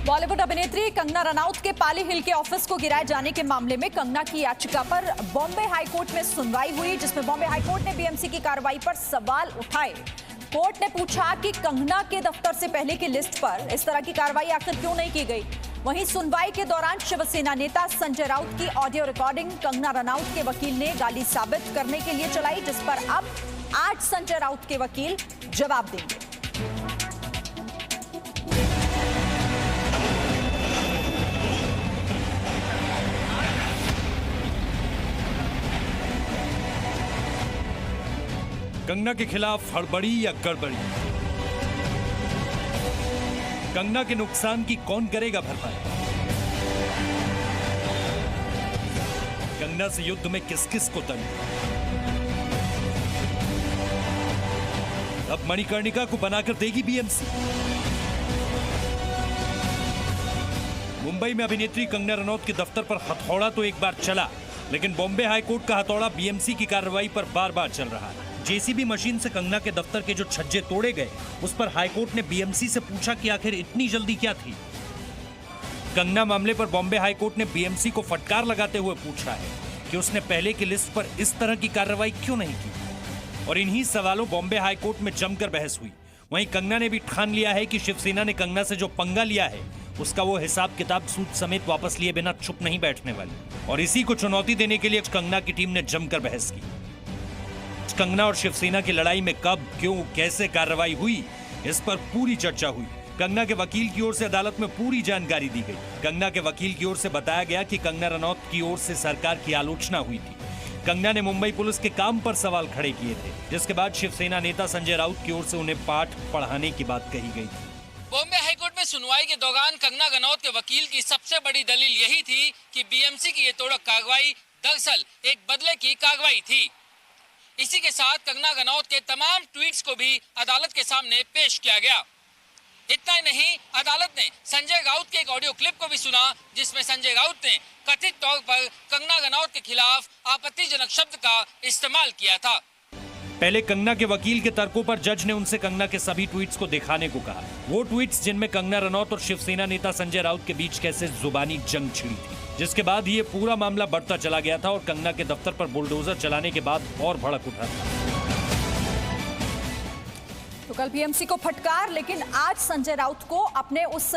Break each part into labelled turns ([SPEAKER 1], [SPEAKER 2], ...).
[SPEAKER 1] बॉलीवुड अभिनेत्री कंगना रनौत के पाली हिल के ऑफिस को गिराए जाने के मामले में कंगना की याचिका पर बॉम्बे हाईकोर्ट में सुनवाई हुई, जिसमें बॉम्बे हाईकोर्ट ने बीएमसी की कार्रवाई पर सवाल उठाए। कोर्ट ने पूछा कि कंगना के दफ्तर से पहले की लिस्ट पर इस तरह की कार्रवाई आखिर क्यों नहीं की गई। वहीं सुनवाई के दौरान शिवसेना नेता संजय राउत की ऑडियो रिकॉर्डिंग कंगना रनौत के वकील ने गाली साबित करने के लिए चलाई, जिस पर अब आज संजय राउत के वकील जवाब देंगे।
[SPEAKER 2] कंगना के खिलाफ हड़बड़ी या गड़बड़ी, कंगना के नुकसान की कौन करेगा भरपाई, कंगना से युद्ध में किस किस को तंग, अब मणिकर्णिका को बनाकर देगी बीएमसी। मुंबई में अभिनेत्री कंगना रनौत के दफ्तर पर हथौड़ा तो एक बार चला, लेकिन बॉम्बे हाईकोर्ट का हथौड़ा बीएमसी की कार्रवाई पर बार बार चल रहा है। जेसीबी मशीन से कंगना के दफ्तर के जो छज्जे तोड़े गए, उस पर हाईकोर्ट ने बीएमसी से पूछा कि आखिर इतनी जल्दी क्या थी। कंगना मामले पर बॉम्बे हाईकोर्ट ने बीएमसी को फटकार लगाते हुए पूछा है कि उसने पहले की लिस्ट पर इस तरह की कार्रवाई क्यों नहीं की, और इन्हीं सवालों बॉम्बे हाईकोर्ट में जमकर बहस हुई। वहीं कंगना ने भी ठान लिया है कि शिवसेना ने कंगना से जो पंगा लिया है, उसका वो हिसाब किताब सूद समेत वापस लिए बिना चुप नहीं बैठने वाली, और इसी को चुनौती देने के लिए कंगना की टीम ने जमकर बहस की। कंगना और शिवसेना की लड़ाई में कब, क्यों, कैसे कार्रवाई हुई, इस पर पूरी चर्चा हुई। कंगना के वकील की ओर से अदालत में पूरी जानकारी दी गई। कंगना के वकील की ओर से बताया गया कि कंगना रनौत की ओर से सरकार की आलोचना हुई थी। कंगना ने मुंबई पुलिस के काम पर सवाल खड़े किए थे, जिसके बाद शिवसेना नेता संजय राउत की ओर से उन्हें पाठ पढ़ाने की बात कही गई थी।
[SPEAKER 3] बॉम्बे हाईकोर्ट में सुनवाई के दौरान कंगना रनौत के वकील की सबसे बड़ी दलील यही थी कि बीएमसी की ये तोड़क कार्रवाई दरअसल एक बदले की कार्रवाई थी। इसी के साथ कंगना रनौत के तमाम ट्वीट्स को भी अदालत के सामने पेश किया गया। इतना ही नहीं, अदालत ने संजय राउत के एक ऑडियो क्लिप को भी सुना, जिसमें संजय राउत ने कथित तौर पर कंगना रनौत के खिलाफ आपत्तिजनक शब्द का इस्तेमाल किया था।
[SPEAKER 2] पहले कंगना के वकील के तर्कों पर जज ने उनसे कंगना के सभी ट्वीट्स को दिखाने को कहा, वो ट्वीट्स जिनमें कंगना रनौत और शिवसेना नेता संजय राउत के बीच कैसे जुबानी जंग छिड़ी थी, जिसके बाद ये पूरा मामला बढ़ता चला गया था और कंगना के दफ्तर पर बुलडोजर चलाने के बाद और भड़क उठा था।
[SPEAKER 1] तो कल बीएमसी को फटकार, लेकिन आज संजय राउत को अपने उस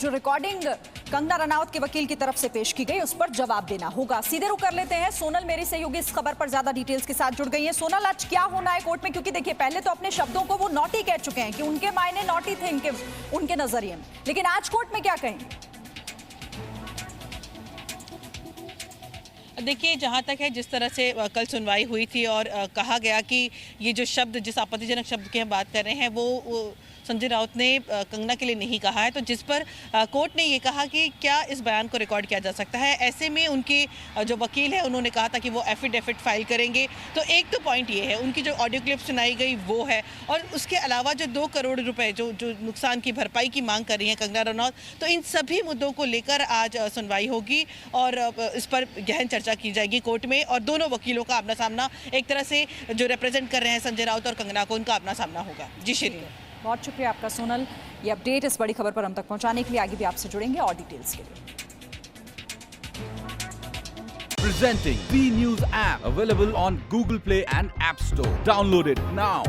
[SPEAKER 1] जो रिकॉर्डिंग कंगना रनौत के वकील की तरफ से पेश की गई, उस पर जवाब देना होगा। सीधे रुख कर लेते हैं, सोनल मेरी सहयोगी इस खबर पर ज्यादा डिटेल्स के साथ जुड़ गई है। सोनल, आज क्या होना है कोर्ट में? क्योंकि देखिए, पहले तो अपने शब्दों को वो नॉटी कह चुके हैं कि उनके मायने नॉटी थे उनके नजरिए में, लेकिन आज कोर्ट में क्या कहेंगे?
[SPEAKER 4] देखिए, जहाँ तक है, जिस तरह से कल सुनवाई हुई थी और कहा गया कि ये जो शब्द, जिस आपत्तिजनक शब्द की हम बात कर रहे हैं, वो संजय राउत ने कंगना के लिए नहीं कहा है, तो जिस पर कोर्ट ने ये कहा कि क्या इस बयान को रिकॉर्ड किया जा सकता है। ऐसे में उनके जो वकील है, उन्होंने कहा था कि वो एफिडेविट फाइल करेंगे। तो एक तो पॉइंट ये है, उनकी जो ऑडियो क्लिप सुनाई गई वो है, और उसके अलावा जो 2 करोड़ रुपए जो नुकसान की भरपाई की मांग कर रही है कंगना रनौत, तो इन सभी मुद्दों को लेकर आज सुनवाई होगी और इस पर गहन चर्चा की जाएगी कोर्ट में, और दोनों वकीलों का आमना सामना, एक तरह से जो रिप्रेजेंट कर रहे हैं संजय राउत और कंगना को, उनका आमना सामना होगा। जी श्री,
[SPEAKER 1] बहुत शुक्रिया आपका सोनल, ये अपडेट इस बड़ी खबर पर हम तक पहुंचाने के लिए। आगे भी आपसे जुड़ेंगे और डिटेल्स के लिए।
[SPEAKER 5] Presenting B News app, available on Google Play and App Store. Download it now.